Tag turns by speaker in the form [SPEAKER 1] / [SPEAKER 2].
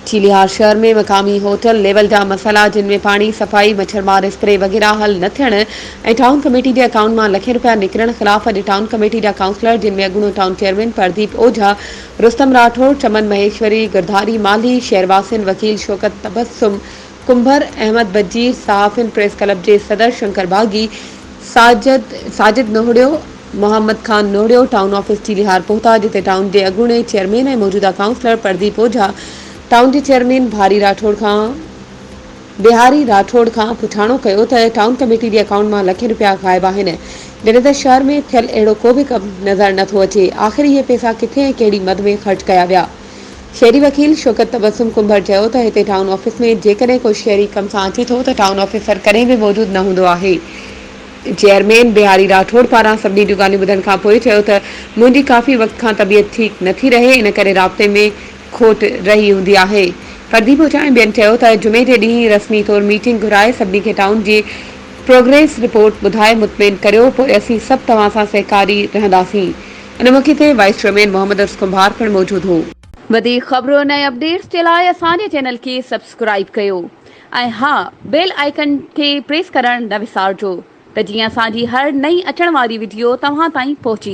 [SPEAKER 1] चीलिहार शहर में मकामी होटल लेवल जा मसला जिनमें पानी सफ़ाई मच्छरमार स्प्रे वग़ैरह हल न थियण ऐं टाउन कमेटी के अकाउंट में लखें रुपया निकिरण ख़िलाफ़ अॼु टाउन कमेटी जा काउंसलर जिनमें अॻूणो टाउन चेयरमैन प्रदीप ओझा, रुस्तम राठौड़, चमन महेश्वरी, गिरधारी माली, शेरवासिन वकील शौकत तबस्सुम, कुंभर अहमद बजीर, सहाफ़िन प्रेस क्लब के सदर शंकर बागी, साजिद नोहड़ियो, मोहम्मद खान नोहड़ियो टाउन ऑफिस चीलिहार पहुता, जिते टाउन के अॻूणे चेयरमैन ऐं मौजूदा काउंसलर प्रदीप ओझा टाउन के चेयरमैन बिहारी राठौड़ खां पुछाणो कयो त टाउन कमेटी के अकाउंट में लखें रुपया गायब आहिनि, जॾहिं त शहर में थियल अहिड़ो को भी कम नज़र नथो अचे। आख़िर इहे पैसा किथे ऐं कहिड़ी मद में ख़र्च कया विया। शहरी वकील शौकत तबस्सुम कुंभर चयो त हिते टाउन ऑफिस में जेकॾहिं कोई शहरी कम सां अचे थो त टाउन ऑफिसर कॾहिं भी मौजूद न हूंदो आहे। चेयरमैन बिहारी राठौड़ पारां सभिनी जूं ॻाल्हियूं ॿुधण खां पोइ चयो त मुंहिंजी काफ़ी वक़्त खां तबियत ठीक नथी रहे, इन करे राब्ते में खोट रही हूंदी आहे। प्रदीप ओझा ऐं ॿियनि चयो त जुमे जे ॾींहुं रस्मी तौर मीटिंग घुराए सभिनी खे टाउन जी प्रोग्रेस रिपोर्ट ॿुधाए मुतमिन करियो, पोइ असीं सभु तव्हां सां सहकारी रहंदासीं। इन मौक़े ते वाइस चेयरमैन मोहम्मद अर्स कुंभार पिणु मौजूद हो। वधीक ख़बरुनि ऐं अपडेट्स जे लाइ असांजे चैनल खे सब्सक्राइब कयो ऐं हा, बेल आइकन खे प्रेस करणु न विसारिजो त जीअं असांजी हर नई अचण वारी वीडियो तव्हां ताईं पहुची